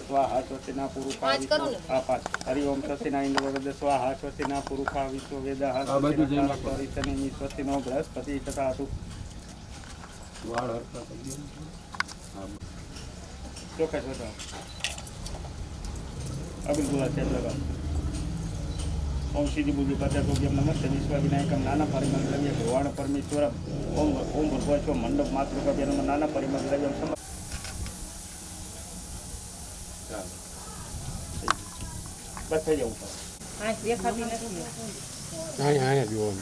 स्वाहा स्वस्तिना पुरुषा हरिओम स्वस्तिना इंद्र स्वाहा स्वस्तिना पुरुषा विश्व वेदाः स्वस्तिनी स्वस्तिनो बृहस्पति तथातु ચોક્કસ હતો અબિલ ગુલા છે લગાવ ઓમ શ્રી બુદ્ધિ પદાર્થોગ્યમ નમસ્તે વિશ્વ વિનાયકમ નાના પરિમલ દ્રવ્ય ભગવાન પરમેશ્વર ઓમ ઓમ ભગવત મંડપ માતૃકાભ્ય નમ નાના પરિમલ દ્રવ્ય બસ થઈ જવું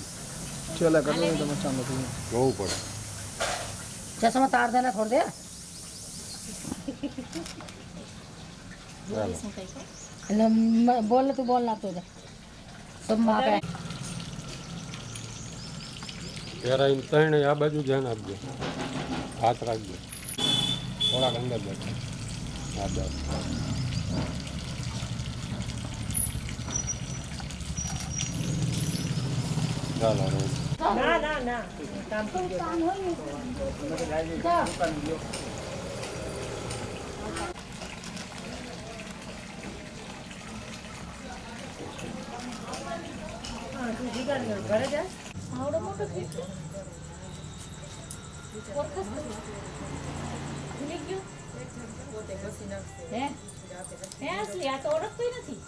છેલ્લા કરવું તમે ચાલો જોવું પડે चश्मा तार देना छोड़ दे बोल तू बोलना तो सब माँ पे तेरा इन तहने आ बाजू ध्यान आपजो हाथ राखजो थोड़ा अंदर बैठो हाथ बस चलो ના ના ના કામ કરી ઘરે જા આવડો મોટો થઈ ગયો ભૂલી ગયો પોતે ઘસી નાખશે હે અસલી આ તો ઓળખતો નથી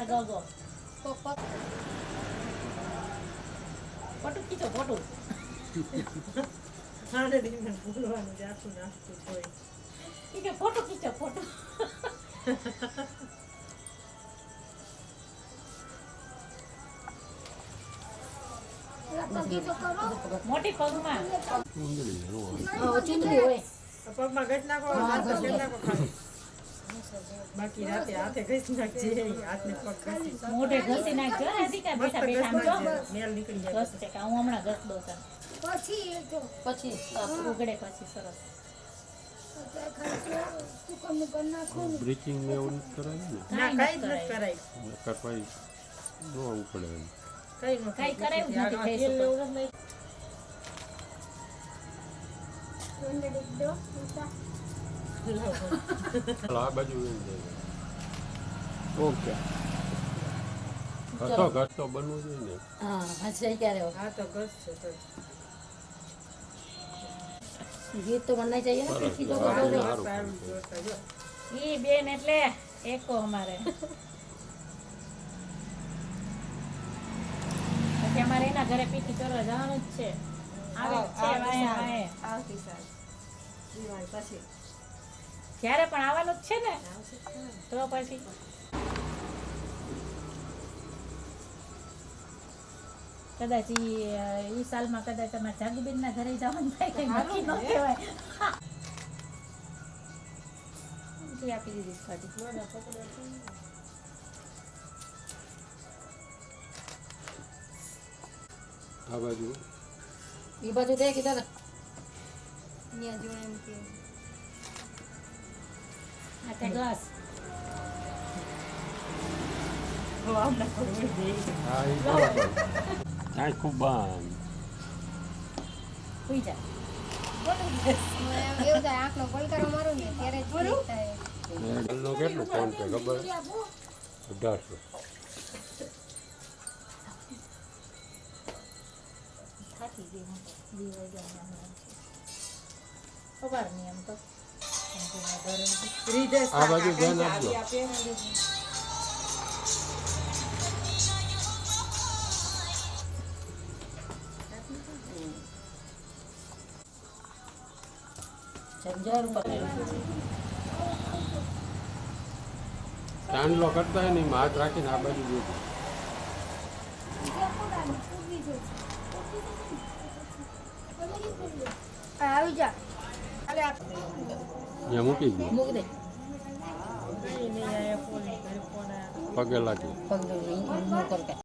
ગગો ફોટો ખીચો ફોટો હાડે દીને બોલવાનું જાતું નાખતું હોય કે ફોટો ખીચો ફોટો મોટી પગમાં ચુંદડી હોય પગમાં ગટ નાખો ખાલી બાકી રાતે હાથે ઘસી નાખજે હાથને પગ ઘસી મોઢે ઘસી નાખજો અધિકા બેઠા બેઠા આમ જો મેલ નીકળી જાય ઘસ છે કે હું હમણાં ઘસ દઉં છું પછી ઉગડે પછી સરસ બ્લીચિંગ ને એવું કરાય ને ના કાઈ જ કરાય કપાઈ નો ઉપડે કાઈ કરાય નથી ફેસ આ બાજુ ઓકે ઘર તો બનવું જોઈએ ને હા હસી ક્યારે હા તો ઘસ છે તો ગીત તો बनना चाहिए ना पीछी जो ઈ બેન એટલે એકો અમારે પછી અમારે એના ઘરે પીઠી કરવા જવાનું જ છે આવે છે વાય આવતી સાલ દિવાળી પછી ક્યારે પણ આવવાનું જ છે ને તો પછી કદાચ ઈ સાલમાં કદાચ તમારે જાગુબેન ના ઘરે જવાનું થાય કઈ નક્કી ન કહેવાય આપી દીધી ખાધી આ બાજુ એ બાજુ દે કીધા અહીંયા જોડે એમ કે આ તે ગ્લાસ આ ખૂબ બાન હોઈ જા એવું થાય આંખનો પલકારો મારું ને ત્યારે જ થાય ગલ્લો કેટલું ફોન પે ખબર 1800 થાકી ગઈ હું દીવાઈ ગયા ખબર નહીં એમ તો આ બાજુ ધ્યાન આપજો ચાંદલો કરતા હોય ને એમાં હાથ રાખીને આ બાજુ જોજો આવી જા ત્યાં મૂકી દો મૂક દે પગે લાગી પગ દે નો કરકે